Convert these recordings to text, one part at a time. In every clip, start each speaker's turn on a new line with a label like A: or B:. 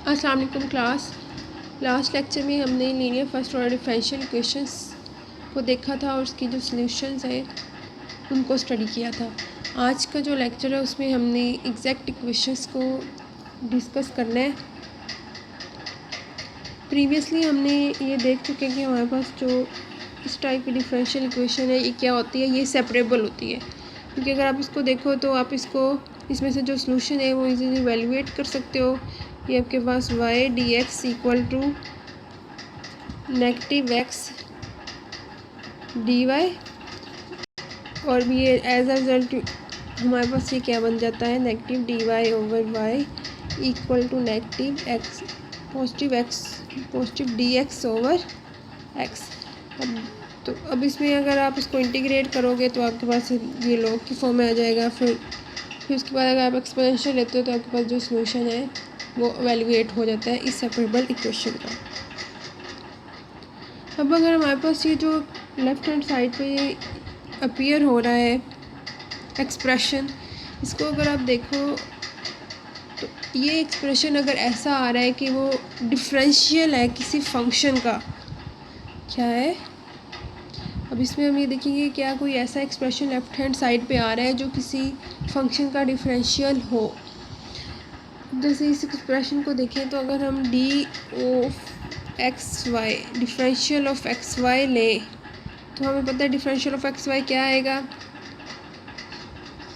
A: अस्सलाम वालेकुम class. Last lecture में हमने linear first order differential equations को देखा था और उसकी जो सॉल्यूशंस हैं उनको स्टडी किया था। आज का जो लेक्चर है उसमें हमने एग्जैक्ट इक्वेशंस को डिस्कस करना है। प्रीवियसली हमने ये देख चुके हैं कि हमारे पास जो इस टाइप की डिफरेंशियल इक्वेशन है ये क्या होती है, ये सेपरेबल होती है। क्योंकि अगर आप इसको देखो तो आप इसको इसमें से जो सॉल्यूशन है वो इजीली इवैल्यूएट कर सकते हो। ये आपके पास y dx equal to negative x dy और भी ये एज अ रिजल्ट हमारे पास ये क्या बन जाता है, negative dy over y equal to negative x positive dx over x। अब इसमें अगर आप इसको इंटीग्रेट करोगे तो आपके पास ये लॉग की फॉर्म में आ जाएगा। फिर उसके बाद अगर आप एक्सपोनेंशियल लेते हो तो आपके पास जो सॉल्यूशन है वो एवेल्यूएट हो जाता है इस सेपरेबल इक्वेशन का। अब अगर हमारे पास ये जो लेफ़्ट हैंड साइड पे ये अपीयर हो रहा है एक्सप्रेशन, इसको अगर आप देखो तो ये एक्सप्रेशन अगर ऐसा आ रहा है कि वो डिफरेंशियल है किसी फंक्शन का, क्या है, अब इसमें हम ये देखेंगे क्या कोई ऐसा एक्सप्रेशन लेफ़्ट हैंड साइड पे आ रहा है जो किसी फंक्शन का डिफरेंशियल हो। जैसे इस एक्सप्रेशन को देखें तो अगर हम D of x Y differential of x Y लें तो हमें पता है डिफरेंशियल ऑफ एक्स वाई क्या आएगा,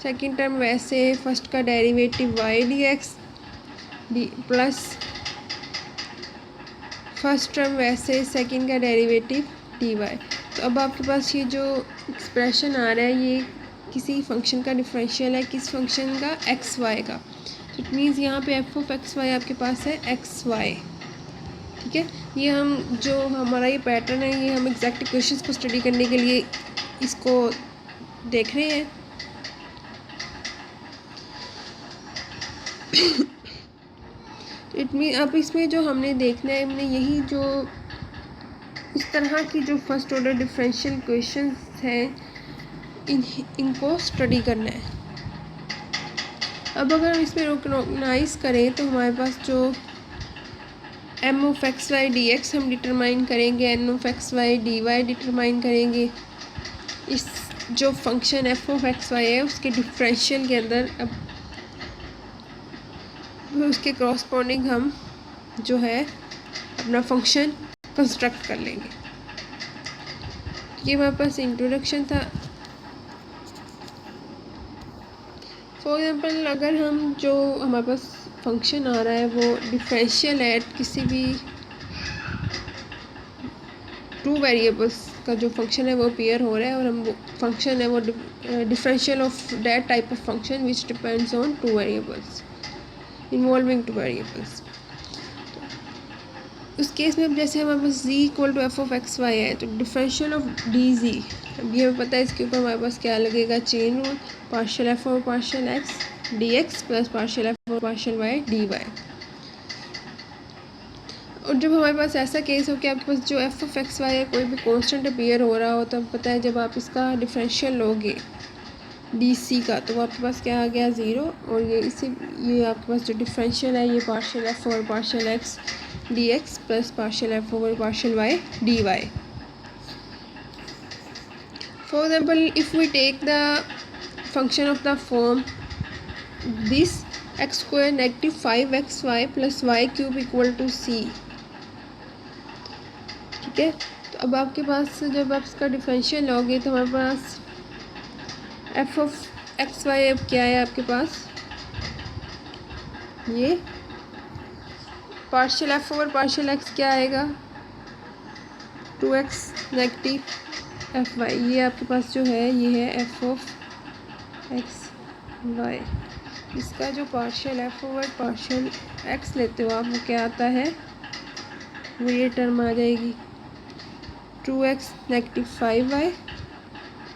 A: सेकंड टर्म वैसे फर्स्ट का derivative Y D X D plus first term वैसे सेकंड का डेरिवेटिव डी वाई। तो अब आपके पास ये जो एक्सप्रेशन आ रहा है ये किसी फंक्शन का डिफरेंशियल है, किस फंक्शन का, एक्स वाई का। इट मीन्स यहाँ पे एफ ऑफ एक्स वाई आपके पास है एक्स वाई। ठीक है, ये हम जो हमारा ये पैटर्न है ये हम एग्जैक्ट इक्वेशंस को स्टडी करने के लिए इसको देख रहे हैं। इट मीन अब इसमें जो हमने देखना है हमने यही जो इस तरह की जो फर्स्ट ऑर्डर डिफरेंशियल इक्वेशंस हैं इनको स्टडी करना है। अब अगर हम इसमें रिकॉग्नाइज करें तो हमारे पास जो M of x Y D X हम डिटरमाइन करेंगे, N of x Y D Y determine करेंगे। इस जो function F of x Y है उसके डिफरेंशियल के अंदर अब उसके करस्पॉन्डिंग हम जो है अपना फंक्शन कंस्ट्रक्ट कर लेंगे। ये हमारे पास इंट्रोडक्शन था। फॉर एग्जांपल अगर हम जो हमारे पास फंक्शन आ रहा है वो डिफरेंशियल है किसी भी टू वेरिएबल्स का जो फंक्शन है वो अपीयर हो रहा है और हम वो फंक्शन है वो differential of that type of function which depends on two variables involving two variables. उस केस में अब जैसे हमारे पास z equal to F of x Y है तो डिफरेंशियल ऑफ डी जी, अब ये हमें पता है इसके ऊपर हमारे पास क्या लगेगा, चेन रूल, पार्शियल एफ और partial x D x plus partial F और पार्शियल वाई डी वाई। और जब हमारे पास ऐसा केस हो कि आपके पास जो एफ ऑफ एक्स वाई है कोई भी कॉन्स्टेंट अपीयर हो रहा हो तो पता है जब आप इसका डिफरेंशियल लोगे डी सी का तो आपके पास क्या आ गया, ज़ीरो। और ये आपके पास जो डिफरेंशियल है ये पार्शियल एफ और partial x D x plus partial F over partial Y D Y. For example if we take the function of the form this X square negative 5xy plus Y cube equal to C. ठीक है, तो अब आपके पास जब आप इसका differential लोगे तो हमारे पास एफ ऑफ एक्स वाई अब क्या है आपके पास, ये partial F over partial x क्या आएगा, 2x नेगेटिव एफ वाई। ये आपके पास जो है ये है एफ ऑफ एक्स वाई। इसका जो partial F over partial X लेते हो आप वो क्या आता है, वो ये टर्म आ जाएगी 2x negative 5y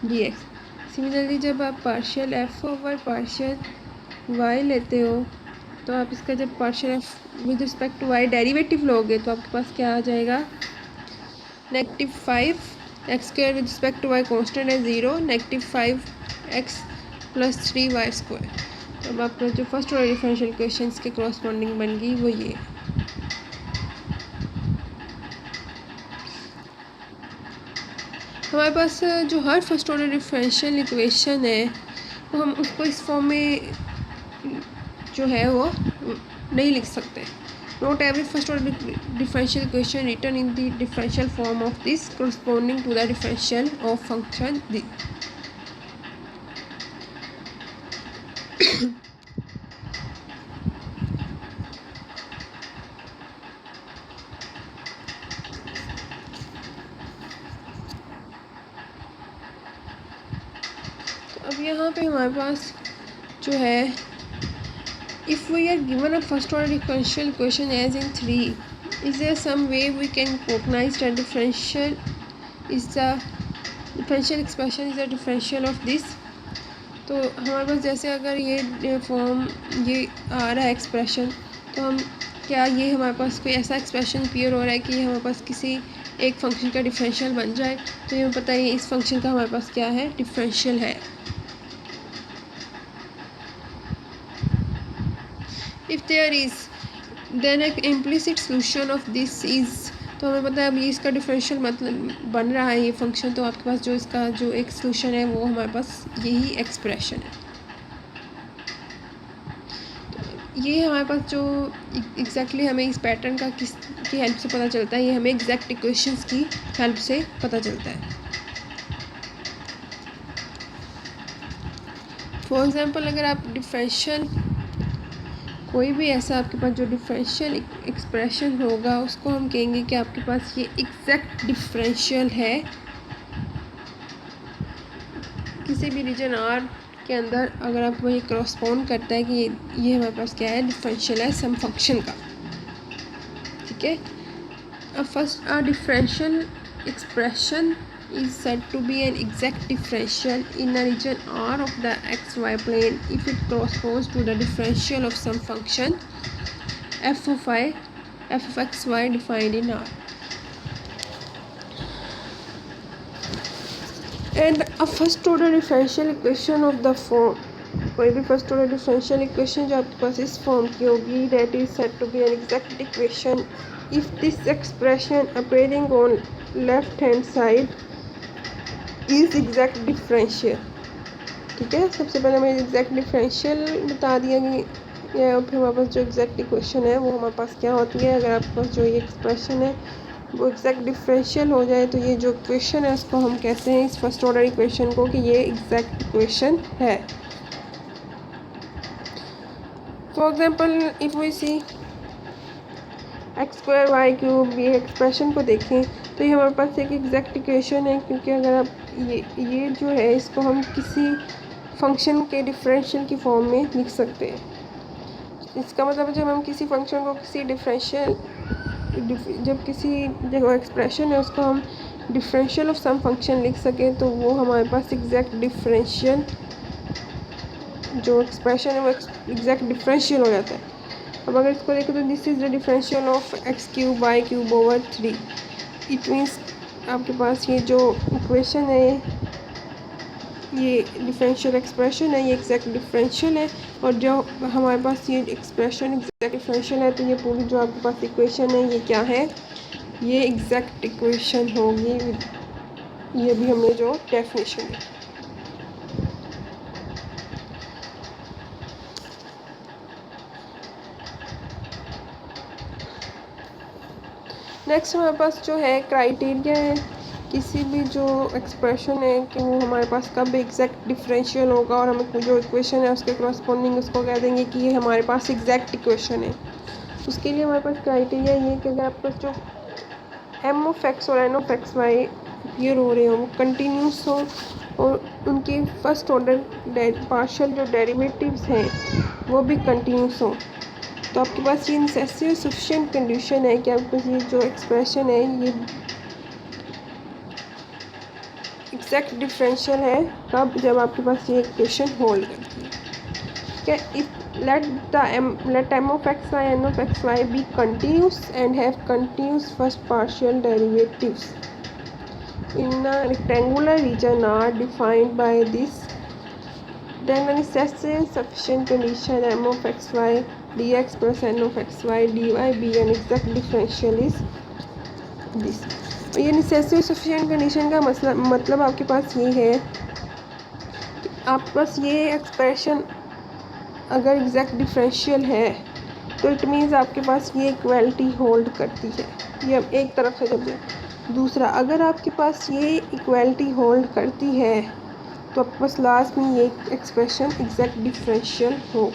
A: D x. Similarly जब आप partial F over partial Y लेते हो तो आप इसका जब partial F with respect to Y derivative लोगे तो आपके पास क्या आ जाएगा, negative 5x square with respect to Y constant है 0, negative 5x plus 3y square. तो अब आपका जो फर्स्ट ऑर्डर डिफरेंशियल इक्वेशंस के करस्पॉन्डिंग बन गई वो ये। हमारे पास जो हर फर्स्ट ऑर्डर डिफरेंशियल इक्वेशन है वो हम उसको इस फॉर्म में जो है वो नहीं लिख सकते. Note every first order differential equation written in the differential form of this corresponding to the differential of function D. अब यहाँ पे हमारे पास जो है if we are given a first order differential equation as in 3, is there some way we can recognize that differential expression is a differential of this. तो हमारे पास जैसे अगर ये फॉर्म ये आ रहा है एक्सप्रेशन, तो हम क्या ये हमारे पास कोई ऐसा एक्सप्रेशन अपीयर हो रहा है कि ये हमारे पास किसी एक फंक्शन का डिफरेंशियल बन जाए, तो ये पता है इस फंक्शन का हमारे पास क्या है, डिफरेंशियल है. If there is then an implicit solution of this is, तो हमें पता है अब ये इसका डिफरेंशियल मतलब बन रहा है ये फंक्शन, तो आपके पास जो इसका जो एक सॉल्यूशन है वो हमारे पास यही एक्सप्रेशन है. तो ये हमारे पास जो एग्जैक्टली हमें इस पैटर्न का किसकी हेल्प से पता चलता है, ये हमें एग्जैक्ट इक्वेशंस की हेल्प से पता चलता है. फॉर एग्जांपल अगर आप डिफरेंशियल कोई भी ऐसा आपके पास जो डिफरेंशियल एक्सप्रेशन होगा उसको हम कहेंगे कि आपके पास ये एग्जैक्ट डिफरेंशियल है किसी भी रीजन आर के अंदर. अगर आपको ये करस्पॉन्ड करता है कि ये हमारे पास क्या है, डिफरेंशियल है सम फंक्शन का. ठीक है. अब first differential expression is said to be an exact differential in a region R of the xy plane if it corresponds to the differential of some function f of xy defined in R. And a first order differential equation of the form, कोई भी first order differential equation जो आपके पास इस form की होगी, that is said to be an exact equation if this expression appearing on left hand side is exact differential. ठीक है. सबसे पहले हमें एग्जैक्ट डिफरेंशियल बता दिया कि या फिर हमारे पास जो एग्जैक्ट इक्वेशन है वो हमारे पास क्या होती है. अगर आपके पास जो ये एक्सप्रेशन है वो एग्जैक्ट डिफरेंशियल हो जाए तो ये जो इक्वेशन है उसको हम कहते हैं इस फर्स्ट ऑर्डर इक्वेशन को कि ये एग्जैक्ट इक्वेशन है. For example if we see x²y³ ये एक्सप्रेशन को देखें तो ये हमारे पास एक एग्जैक्ट इक्वेशन है, क्योंकि अगर आप ये जो है इसको हम किसी फंक्शन के डिफरेंशियल की फॉर्म में लिख सकते हैं. इसका मतलब जब हम किसी फंक्शन को किसी डिफरेंशियल जब किसी जो एक्सप्रेशन है उसको हम डिफरेंशियल ऑफ सम फंक्शन लिख सकें तो वो हमारे पास एग्जैक्ट डिफरेंशियल जो एक्सप्रेशन है वो एग्जैक्ट डिफरेंशियल हो जाता है. अब अगर इसको देखें तो this is the differential of x³ y³ over 3. It means आपके पास ये जो इक्वेशन है ये डिफरेंशियल एक्सप्रेशन है ये एग्जैक्ट डिफरेंशियल है, और जो हमारे पास ये एक्सप्रेशन एग्जैक्ट डिफरेंशियल है तो ये पूरी जो आपके पास इक्वेशन है ये क्या है, ये एग्जैक्ट इक्वेशन होगी. ये भी हमने जो डेफिनेशन है. नेक्स्ट हमारे पास जो है क्राइटेरिया है किसी भी जो एक्सप्रेशन है कि वो हमारे पास कब एग्जैक्ट डिफरेंशियल होगा, और हमें जो इक्वेशन है उसके करस्पॉन्डिंग उसको कह देंगे कि ये हमारे पास एग्जैक्ट इक्वेशन है. उसके लिए हमारे पास क्राइटेरिया ये कि अगर आपके पास जो m(x) और n(xy) अपीयर हो रहे हो वो कंटिन्यूस हो और उनके फर्स्ट ऑर्डर पार्शियल जो डेरिवेटिव्स हैं वो भी कंटिन्यूस हो, तो आपके पास ये नेसेसरी सफिशिएंट कंडीशन है कि आपके पास ये जो एक्सप्रेशन है ये एग्जैक्ट डिफरेंशियल है कब, जब आपके पास ये इक्वेशन होल्ड करती है. क्या if let m(x y) n(xy) be continuous and have continuous first partial derivatives in a rectangular region R defined by this, then a necessary sufficient condition m(x y) dx plus n of xy dy be an exact differential is this। ये necessary sufficient condition का मतलब आपके पास ये है कि आपके पास ये एक्सप्रेशन अगर एग्जैक्ट डिफरेंशियल है तो इट मीन्स आपके पास ये इक्वालिटी होल्ड करती है। ये अब एक तरफ से जब दूसरा, अगर आपके पास ये इक्वालिटी होल्ड करती है तो आपके पास लास्ट में ये एक्सप्रेशन एग्जैक्ट डिफरेंशियल हो।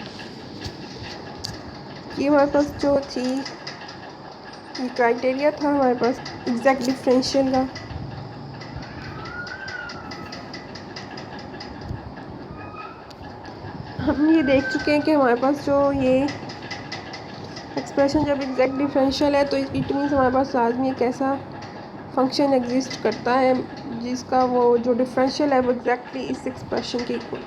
A: ये हमारे पास जो थी ये क्राइटेरिया था हमारे पास एग्जैक्ट डिफरेंशियल का। हम ये देख चुके हैं कि हमारे पास जो ये एक्सप्रेशन जब एग्जैक्ट डिफरेंशियल है तो इट मीन्स हमारे पास लाजमी एक ऐसा फंक्शन एग्जिस्ट करता है जिसका वो जो डिफरेंशियल है वो एग्जैक्टली इस एक्सप्रेशन के इक्वल।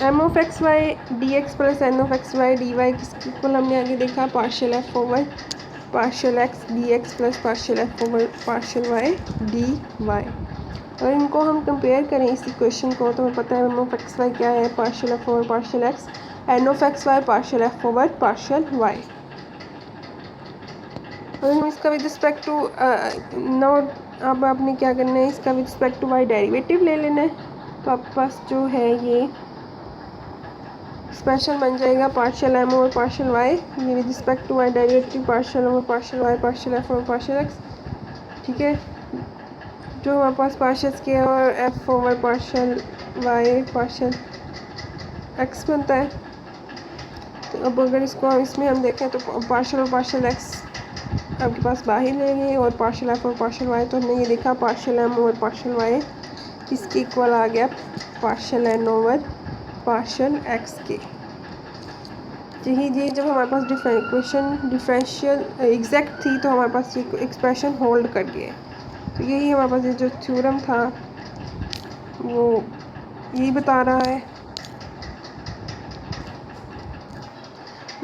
A: M of x Y D x plus N of x Y D Y किसके इक्वल हमने आगे देखा, partial F over partial x D x plus partial F over partial Y D Y. अगर इनको हम कंपेयर करें इस इक्वेशन को तो हमें पता है एम ऑफ एक्स वाई क्या है, partial F over partial X, N of x Y partial F over partial Y. अगर हम इसका विद रिस्पेक्ट टू नो, अब आपने क्या करना है, इसका with respect to Y derivative ले लेना है। तो आपके पास जो है ये एक्सप्रेशन बन जाएगा partial M over partial Y, ये with respect to Y derivative partial over partial Y partial F over partial X. ठीक है, जो हमारे पास पार्शियल के और F over partial Y partial X बनता है। तो अब अगर इसको इसमें हम देखें तो पार्शियल और पार्शियल एक्स आपके पास बाहर लेंगे और पार्शियल एफ और पार्शियल वाई, तो हमने ये देखा partial M over partial Y इसके इक्वल आ गया partial N over partial X के। यही जब हमारे पास इक्वेशन डिफरेंशियल एग्जैक्ट थी तो हमारे पास ये एक्सप्रेशन होल्ड कर गए। तो यही हमारे पास ये जो थ्योरम था वो यही बता रहा है।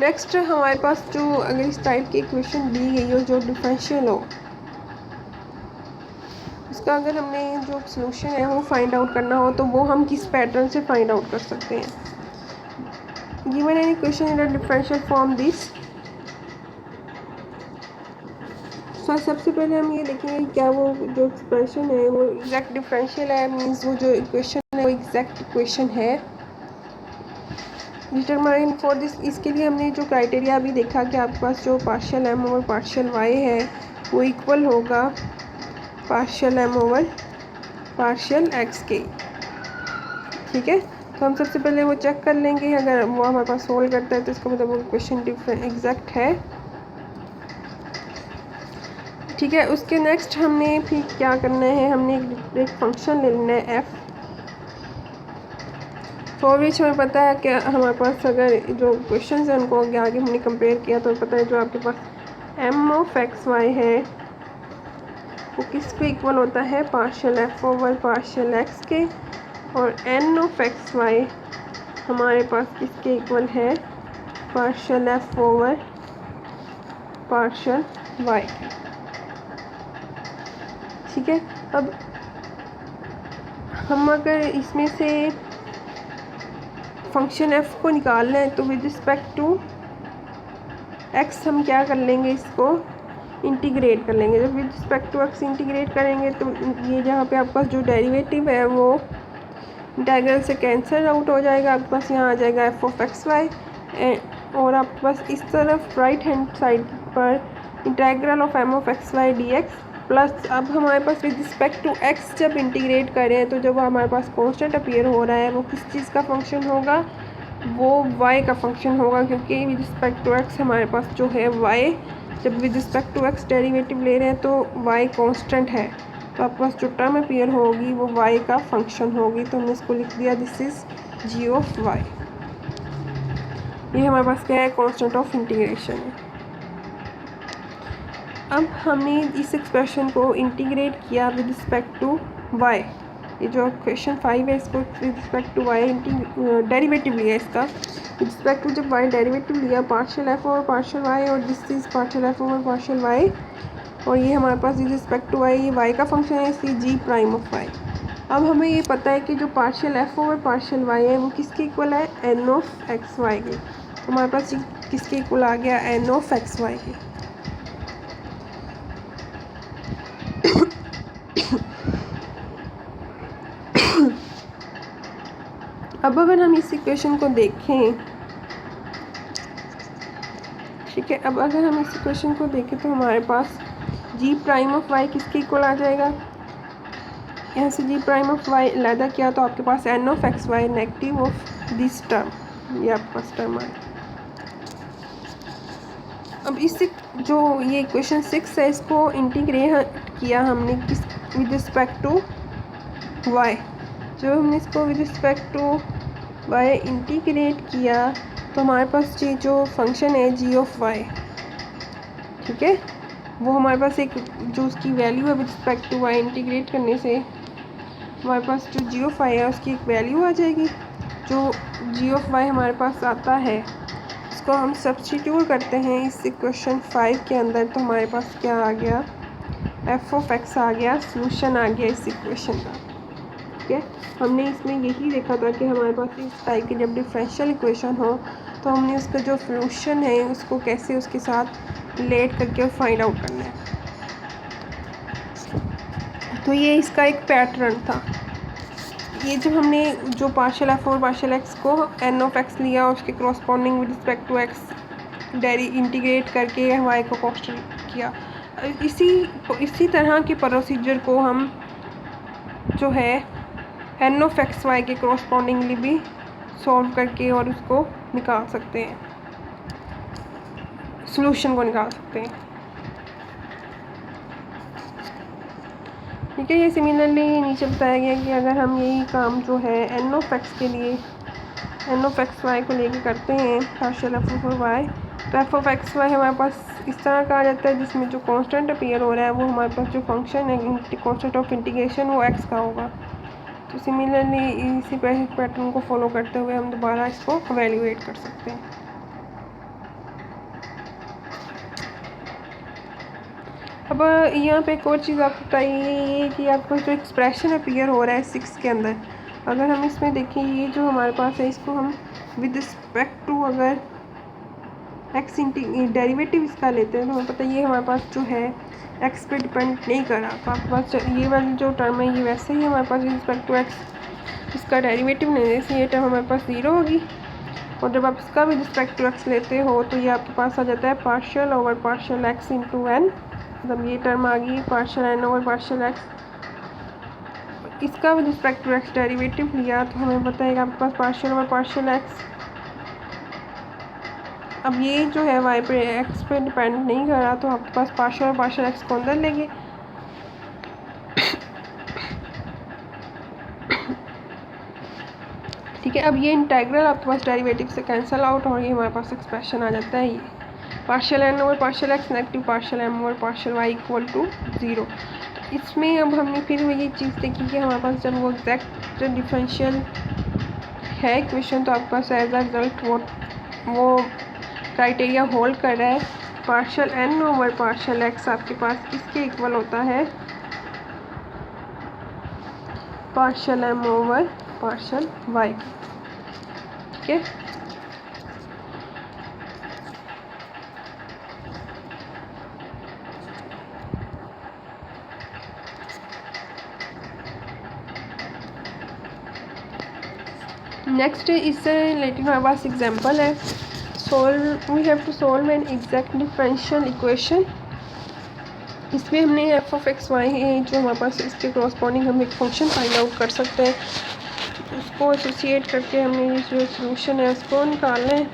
A: नेक्स्ट हमारे पास जो अगर इस टाइप की इक्वेशन दी गई हो जो डिफरेंशियल हो, इसका अगर हमने जो सॉल्यूशन है वो फाइंड आउट करना हो तो वो हम किस पैटर्न से फाइंड आउट कर सकते हैं। Given an equation in a differential form this. सबसे पहले हम ये देखेंगे क्या वो जो एक्सप्रेशन है वो एग्जैक्ट डिफरेंशियल है, मीन्स वो जो इक्वेशन है वो एग्जैक्ट इक्वेशन है। डिटरमाइन फॉर दिस, इसके लिए हमने जो क्राइटेरिया अभी देखा कि आपके पास जो partial M over partial Y है वो इक्वल होगा partial M over partial X के। ठीक है, तो हम सबसे पहले वो चेक कर लेंगे, अगर वो हमारे पास सोल्व करता है तो इसका मतलब वो इक्वेशन डिफरेंट एग्जैक्ट है। ठीक है, उसके नेक्स्ट हमने फिर क्या करना है, हमने एक फंक्शन ले लेना है एफ, फॉर विच हमें पता है कि हमारे पास अगर जो क्वेश्चन हैं उनको आगे हमने कंपेयर किया तो पता है जो आपके पास एम ऑफ एक्स वाई है वो किसके इक्वल होता है, partial F over partial X के, और एन ऑफ एक्स वाई हमारे पास किसके इक्वल है, partial F over partial Y. ठीक है, अब हम अगर इसमें से फंक्शन एफ को निकालना है तो विद रिस्पेक्ट टू एक्स हम क्या कर लेंगे, इसको इंटीग्रेट कर लेंगे। जब with respect to x integrate करेंगे तो ये जहाँ पे आपके पास जो डेरिवेटिव है वो इंटीग्रल से कैंसिल आउट हो जाएगा, आपके पास यहाँ आ जाएगा एफ ऑफ एक्स वाई, और आपके पास इस तरफ राइट हैंड साइड पर integral of M of x Y D x plus. अब हमारे पास विद रिस्पेक्ट टू एक्स जब इंटीग्रेट करें तो जब हमारे पास कॉन्स्टेंट अपीयर हो रहा है वो किस चीज़ का फंक्शन होगा, वो वाई का फंक्शन होगा, क्योंकि विद रिस्पेक्ट टू एक्स हमारे पास जो है वाई, जब with respect to x derivative ले रहे हैं तो वाई कांस्टेंट है, तो आपके पास जो टर्म अपीयर होगी वो वाई का फंक्शन होगी। तो हमने इसको लिख दिया this is g of y. ये हमारे पास क्या है, कांस्टेंट ऑफ इंटीग्रेशन है। अब हमने इस एक्सप्रेशन को इंटीग्रेट किया विद रिस्पेक्ट टू वाई, ये जो क्वेश्चन 5 है इसको with respect to Y derivative लिया इसका, विद रिस्पेक्ट टू जब वाई डेरिवेटिव लिया partial F over partial Y और this is partial F over partial Y, और ये हमारे पास विद रिस्पेक्ट टू वाई ये वाई का फंक्शन है, इसलिए जी प्राइम ऑफ वाई। अब हमें ये पता है कि जो partial F over partial Y है वो किसके इक्वल है, एन ऑफ एक्स वाई के। तो हमारे पास किसके इक्वल आ गया, एन ऑफ एक्स वाई के। अब अगर हम इस इक्वेशन को देखें, ठीक है, अब अगर हम इस इक्वेशन को देखें तो हमारे पास जी प्राइम ऑफ वाई किसके इक्वल आ जाएगा, यहाँ से जी प्राइम ऑफ वाई अलहदा किया तो आपके पास N of x Y negative of this term, ये आपके पास टर्म आए। अब इससे जो ये इक्वेशन 6 है इसको इंटीग्रेट किया हमने किस विद रिस्पेक्ट टू वाई, जो हमने इसको with respect to y integrate किया तो हमारे पास ये जो फंक्शन है जी ऑफ वाई, ठीक है, वो हमारे पास एक जो उसकी वैल्यू है with respect to y integrate करने से हमारे पास जो जी ऑफ वाई है उसकी एक वैल्यू आ जाएगी। जो जी ऑफ वाई हमारे पास आता है इसको हम सब्स्टिट्यूट करते हैं इस इक्वेशन 5 के अंदर, तो हमारे पास क्या आ गया, एफ ऑफ एक्स आ गया, सोल्यूशन आ गया इस इक्वेशन का। ठीक है, हमने इसमें यही देखा था कि हमारे पास इस टाइप की जब डिफरेंशियल इक्वेशन हो तो हमने उसका जो सोल्यूशन है उसको कैसे उसके साथ रिलेट करके फाइंड आउट करना है। तो ये इसका एक पैटर्न था। ये जब हमने जो पार्शियल एफ और पार्शियल एक्स को एन ऑफ एक्स लिया और उसके corresponding with respect to x integrate करके वाई को कांस्टेंट किया, इसी तरह के प्रोसीजर को हम जो है एन ऑफ एक्स वाई के क्रॉसपॉन्डिंगली भी सॉल्व करके और उसको निकाल सकते हैं, सॉल्यूशन को निकाल सकते हैं। ठीक है, ये सिमिलरली नीचे बताया गया कि अगर हम यही काम जो है एन ऑफ एक्स के लिए एन ऑफ एक्स वाई को लेके करते हैं पार्शियल एफ ऑफ वाई, तो एफ ऑफ एक्स वाई हमारे पास इस तरह का आ जाता है जिसमें जो कांस्टेंट अपीयर हो रहा है वो हमारे पास जो फंक्शन है कांस्टेंट ऑफ इंटीग्रेशन वो एक्स का होगा। तो सिमिलरली इसी पैटर्न को फॉलो करते हुए हम दोबारा इसको एवेल्यूएट कर सकते हैं। अब यहाँ पे एक और चीज़ आपको बताइए ये कि आपको जो एक्सप्रेशन अपीयर हो रहा है 6 के अंदर, अगर हम इसमें देखें ये जो हमारे पास है इसको हम विद रिस्पेक्ट टू अगर एक्स डेरिवेटिव इसका लेते हैं तो हमें पता है ये हमारे पास जो है एक्स पे डिपेंड नहीं कर रहा, तो आपके पास ये वाली जो टर्म है ये वैसे ही हमारे पास विद रिस्पेक्ट टू एक्स इसका डेरिवेटिव लेने से ये टर्म हमारे पास 0 होगी, और जब आप इसका विद रिस्पेक्ट टू एक्स लेते हो तो ये आपके पास आ जाता है partial over partial X into N, मतलब ये टर्म आ गई partial N over partial X. इसका with respect to x derivative लिया तो हमें बताएगा आपके पास पार्शियल ओवर पार्शियल एक्स। अब ये जो है वाई पे एक्स पे डिपेंड नहीं कर रहा तो आपके पास पार्शियल और पार्शियल एक्स को अंदर लेंगे, ठीक है। अब ये इंटेग्रल आपके पास डेरिवेटिव से कैंसिल आउट और ये हमारे पास एक्सप्रेशन आ जाता है, ये partial N over partial x negative partial M over partial Y equal to 0। तो इसमें अब हमने फिर ये चीज़ देखी कि हमारे पास जब वो एग्जैक्ट डिफरेंशियल है इक्वेशन तो आपके पास एज अ रिजल्ट वो क्राइटेरिया होल्ड कर रहा है, partial N over partial x आपके पास किसके इक्वल होता है, partial M over partial Y, ठीक है। नेक्स्ट इससे रिलेटेड हमारे पास एग्जांपल है, we have to solve an exact differential equation. इसमें हमने एफ ऑफ एक्स वाई है जो हमारे पास इसके कॉरस्पॉन्डिंग हम एक फंक्शन फाइंड आउट कर सकते हैं, उसको एसोसिएट करके हमने ये जो सोल्यूशन है उसको निकालना है।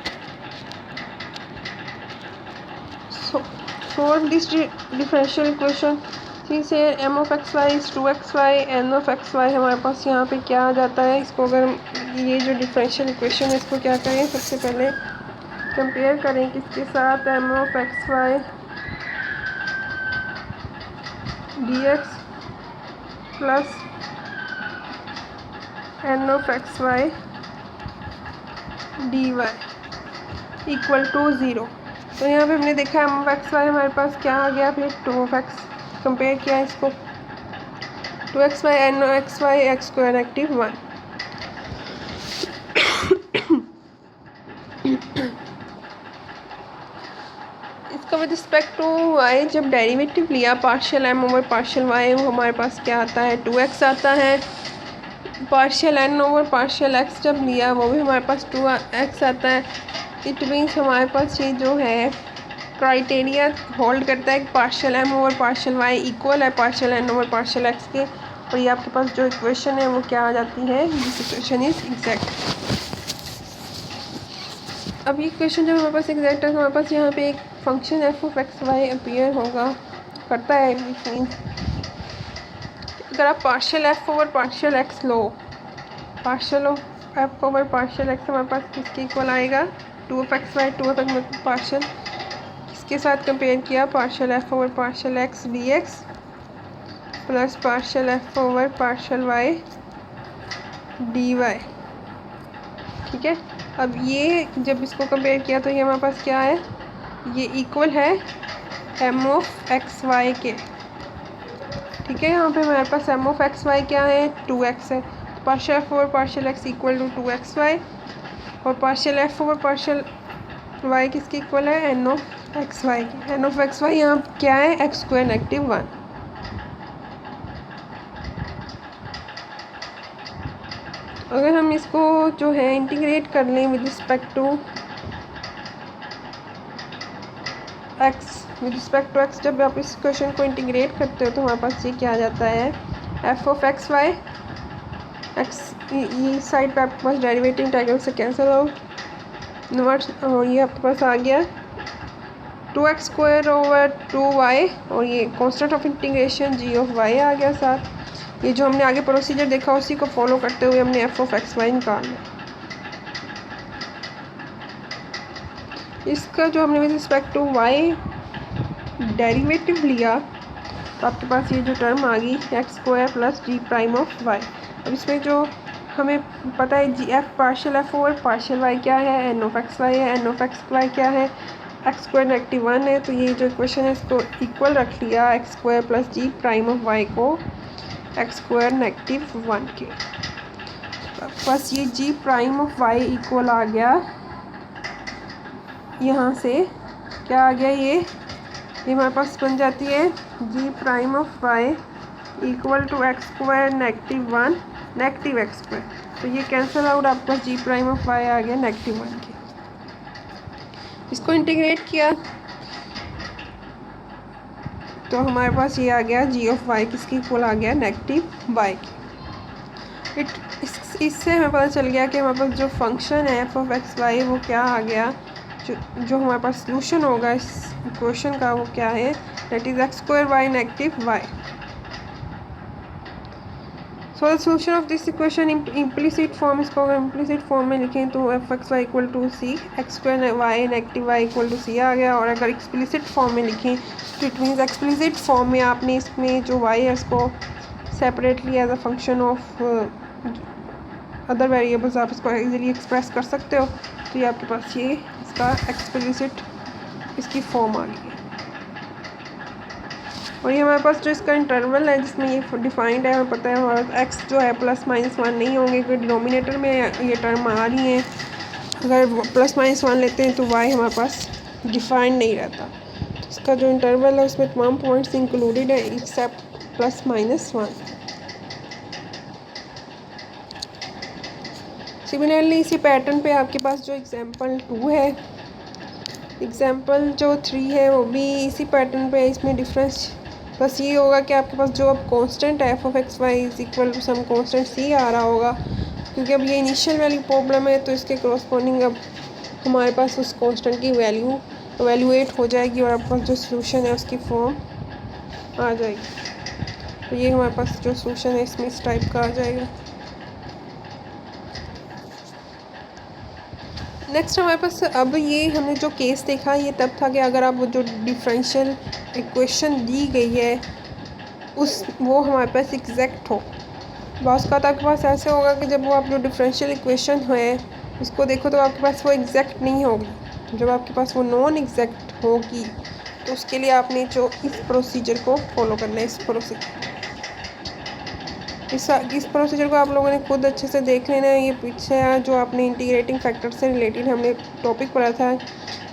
A: सॉल्व दिस डिफरेंशियल इक्वेशन से M of x Y is 2xy, N of x y हमारे पास यहाँ पे क्या आ जाता है, इसको अगर ये जो डिफरेंशियल इक्वेशन है इसको क्या करें, सबसे पहले कंपेयर करें किसके साथ, M of x Y D x plus N of x Y D y equal to 0। तो यहाँ पे हमने देखा एम ऑफ एक्स वाई हमारे पास क्या आ गया, फिर 2x कंपेयर किया इसको 2xy N x y x square negative 1। इसका विद रिस्पेक्ट टू वाई जब डेरिवेटिव लिया partial M over partial y, वो हमारे पास क्या आता है 2x आता है। Partial N over partial x जब लिया वो भी हमारे पास 2x आता है। इट मीन्स हमारे पास ये जो है क्राइटेरिया होल्ड करता है कि partial M over partial Y equal है partial N over partial X के, और ये आपके पास जो इक्वेशन है वो क्या आ जाती है, दिस इक्वेशन इज एग्जैक्ट। अब ये इक्वेशन जब हमारे पास एग्जैक्ट है तो हमारे पास यहाँ पे एक function F of x y appear होगा करता है। मीन्स अगर आप partial F over partial x लो, partial of f over partial x हमारे पास किसके इक्वल आएगा 2f(x) वाई 2f(x) में पार्शियल किसके साथ कंपेयर किया partial F over partial x D x plus partial F over partial Y D y. ठीक है, अब ये जब इसको कंपेयर किया तो ये हमारे पास क्या है, ये इक्वल है एम ऑफ एक्स वाई के। ठीक है, यहाँ पे हमारे पास एम ऑफ एक्स वाई क्या है 2x है, तो partial F over partial X equal to 2x Y, और partial F over partial Y किसके इक्वल है एन ऑफ एक्स वाई के। एन ऑफ एक्स वाई यहाँ क्या है एक्स स्क्वायर नेगेटिव 1। अगर हम इसको जो है इंटीग्रेट कर लें विद रिस्पेक्ट टू एक्स, जब आप इस क्वेश्चन को इंटीग्रेट करते हो तो हमारे पास ये क्या आ जाता है f of x y x, ये साइड पे आपके पास डेरिवेटिव इंटीग्रल से कैंसिल आउट, और ये आपके पास आ गया 2x स्क्वायर ओवर 2y, और ये constant of integration g of y आ गया साथ। ये जो हमने आगे प्रोसीजर देखा उसी को फॉलो करते हुए हमने एफ ऑफ एक्स वाई निकालना। इसका जो हमने with respect to y derivative लिया तो आपके पास ये जो टर्म आ गई X square plus ji prime of Y. अब इसमें जो हमें पता है जी F partial F over partial Y क्या है एन ऑफ एक्स वाई है, एन ऑफ एक्स वाई क्या है एक्स स्क्वायर नेगेटिव 1 है, तो ये जो इक्वेशन है इसको इक्वल रख लिया x square plus ji prime of y को एक्स स्क्वायर नेगेटिव 1 के। बस ये g prime of Y equal आ गया, यहाँ से क्या आ गया ये हमारे पास बन जाती है G prime of Y equal to X square negative 1 negative X square, तो ये कैंसिल आउट आपके पास जी प्राइम ऑफ वाई आ गया नेगेटिव 1 के। इसको इंटीग्रेट किया तो हमारे पास ये आ गया जी ऑफ वाई किसकी इक्वल आ गया नेगेटिव वाई की। इससे हमें पता चल गया कि हमारे पास जो फंक्शन है एफ ऑफ एक्स वाई वो क्या आ गया, जो हमारे पास सॉल्यूशन होगा इस इक्वेशन का वो क्या है that is X square Y negative Y. So the solution of this equation implicit form, इसको अगर इम्प्लिसिट फॉर्म में लिखें तो F X Y equal to C X square Y negative Y equal to C आ गया, और अगर explicit form में लिखें तो इट मीन्स एक्सप्लिसिट फॉर्म में आपने इसमें जो वाई है उसको separately as a function of other variables आप इसको इजीली एक्सप्रेस कर सकते हो, तो ये आपके पास ये इसका एक्सप्लिसिट इसकी फॉर्म आ गई है। और ये हमारे पास जो इसका इंटरवल है जिसमें ये डिफाइंड है, हमें पता है हमारा एक्स जो है प्लस माइनस 1 नहीं होंगे क्योंकि डिनोमिनेटर में ये टर्म आ रही है। अगर प्लस माइनस 1 लेते हैं तो वाई हमारे पास डिफाइंड नहीं रहता, तो इसका जो इंटरवल है उसमें तमाम पॉइंट्स इंक्लूडेड है एक्सेप्ट प्लस माइनस 1। सिमिलरली इसी पैटर्न पे आपके पास जो एग्जांपल 2 है, एग्जांपल जो 3 है वो भी इसी पैटर्न पे, इसमें डिफरेंस बस ये होगा कि आपके पास जो अब constant F of x Y is equal to some constant C आ रहा होगा, क्योंकि अब ये इनिशियल वैल्यू प्रॉब्लम है तो इसके करस्पॉन्डिंग अब हमारे पास उस कांस्टेंट की वैल्यू एवेल्यूएट हो जाएगी और आपके पास जो सॉल्यूशन है उसकी फॉर्म आ जाएगी। तो ये हमारे पास जो सॉल्यूशन है इसमें इस टाइप का आ जाएगा। नेक्स्ट हमारे पास अब ये हमने जो केस देखा ये तब था कि अगर आप वो जो डिफरेंशियल इक्वेशन दी गई है वो हमारे पास एग्जैक्ट हो। बहुत का आपके पास ऐसे होगा कि जब वो आप जो डिफरेंशियल इक्वेशन है उसको देखो तो आपके पास वो एग्जैक्ट नहीं होगी, जब आपके पास वो नॉन एग्जैक्ट होगी तो उसके लिए आपने जो इस प्रोसीजर को फॉलो करना है। इस प्रोसीजर को आप लोगों ने खुद अच्छे से देख लेना है। ये पीछे जो आपने इंटीग्रेटिंग फैक्टर से रिलेटेड हमने टॉपिक पढ़ा था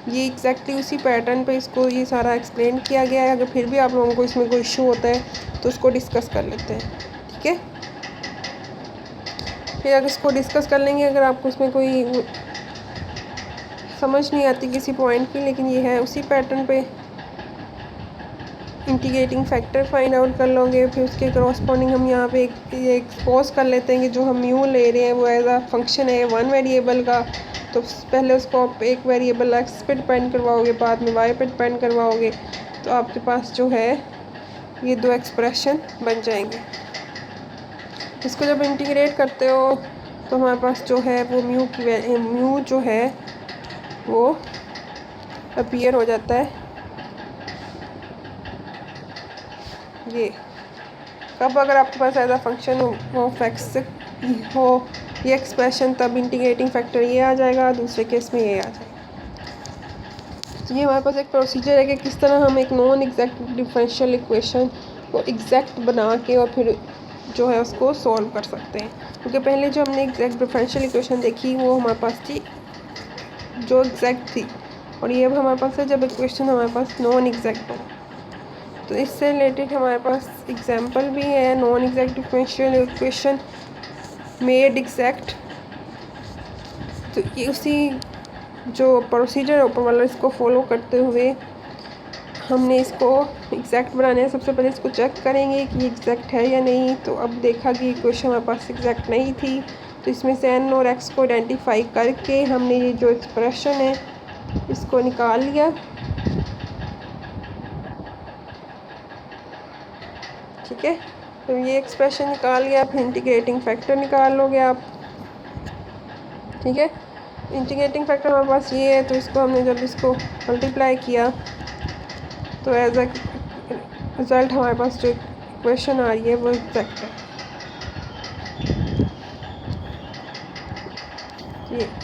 A: ये एग्जैक्टली उसी पैटर्न पे इसको ये सारा एक्सप्लेन किया गया है। अगर फिर भी आप लोगों को इसमें कोई इशू होता है तो उसको डिस्कस कर लेते हैं, ठीक है। फिर अगर इसको डिस्कस कर लेंगे, अगर आपको इसमें कोई समझ नहीं आती किसी पॉइंट की, लेकिन ये है उसी पैटर्न पे इंटीग्रेटिंग फैक्टर फाइंड आउट कर लोगे। फिर उसके करस्पॉन्डिंग हम यहाँ पे ये एक्सपोज कर लेते हैं कि जो हम म्यू ले रहे हैं वो एज अ फंक्शन है वन वेरिएबल का। तो पहले उसको आप एक वेरिएबल एक्स पे डिपेंड करवाओगे, बाद में वाई पे डिपेंड करवाओगे, तो आपके पास जो है ये दो एक्सप्रेशन बन जाएंगे। इसको जब इंटीग्रेट करते हो तो हमारे पास जो है वो म्यू जो है वो अपीयर हो जाता है। ये कब अगर आपके पास as a function of X हो ये एक्सप्रेशन, तब इंटीग्रेटिंग फैक्टर ये आ जाएगा, दूसरे केस में ये आ जाएगा। तो ये हमारे पास एक प्रोसीजर है कि किस तरह हम एक नॉन एग्जैक्ट डिफरेंशियल इक्वेशन को एग्जैक्ट बना के और फिर जो है उसको सॉल्व कर सकते हैं। क्योंकि पहले जो हमने एग्जैक्ट डिफरेंशियल इक्वेशन देखी वो हमारे पास थी जो एग्जैक्ट थी, और ये अब हमारे पास है जब इक्वेशन हमारे पास नॉन एग्जैक्ट हो। तो इससे रिलेटेड हमारे पास एग्जांपल भी है, non exact differential equation made exact. तो ये उसी जो प्रोसीजर ऊपर वाला इसको फॉलो करते हुए हमने इसको एग्जैक्ट बनाने हैं। सबसे पहले इसको चेक करेंगे कि एग्जैक्ट है या नहीं। तो अब देखा कि इक्वेशन हमारे पास एग्जैक्ट नहीं थी, तो इसमें से एन और एक्स को आइडेंटिफाई करके हमने ये जो एक्सप्रेशन है इसको निकाल लिया, ठीक है। तो ये एक्सप्रेशन निकाल लिया, फिर इंटीग्रेटिंग फैक्टर निकाल लोगे आप, ठीक है। इंटीग्रेटिंग फैक्टर हमारे पास ये है, तो इसको हमने जब इसको मल्टीप्लाई किया तो एज अ रिज़ल्ट हमारे पास जो इक्वेशन आ रही है वो एग्जैक्ट है।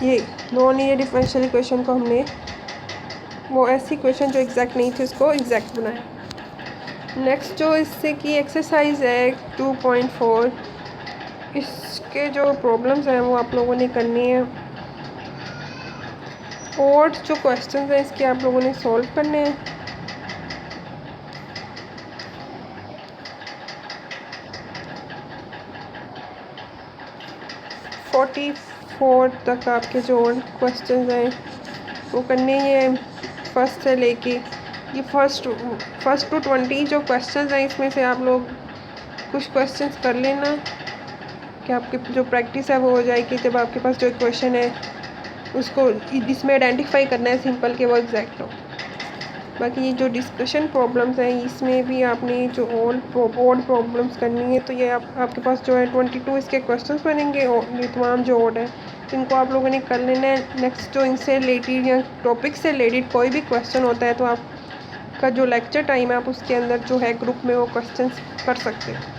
A: ये नॉन ये डिफरेंशियल इक्वेशन को हमने वो ऐसी इक्वेशन जो एग्जैक्ट नहीं थी उसको एग्जैक्ट बनाया। नेक्स्ट जो इससे की एक्सरसाइज है 2.4, इसके जो प्रॉब्लम्स हैं वो आप लोगों ने करनी है, और जो क्वेश्चंस हैं इसके आप लोगों ने सॉल्व करने हैं। फोर्टी 4 तक आपके जो क्वेश्चंस हैं वो करने हैं, फर्स्ट से लेके ये फर्स्ट टू 20 जो क्वेश्चंस हैं इसमें से आप लोग कुछ क्वेश्चंस कर लेना कि आपकी जो प्रैक्टिस है वो हो जाएगी। जब आपके पास जो क्वेश्चन है उसको इसमें आइडेंटिफाई करना है सिंपल के वो एग्जैक्ट हो। बाकी ये जो डिस्कशन प्रॉब्लम्स हैं इसमें भी आपने जो ऑड प्रॉब्लम्स करनी है, तो ये आपके पास जो है 22 इसके क्वेश्चंस बनेंगे, और ये तमाम जो ऑड है इनको आप लोगों ने कर लेना है। नेक्स्ट जो इनसे रिलेटेड या टॉपिक से रिलेटेड कोई भी क्वेश्चन होता है तो आपका जो लेक्चर टाइम है आप उसके अंदर जो है ग्रुप में वो क्वेश्चंस कर सकते हैं।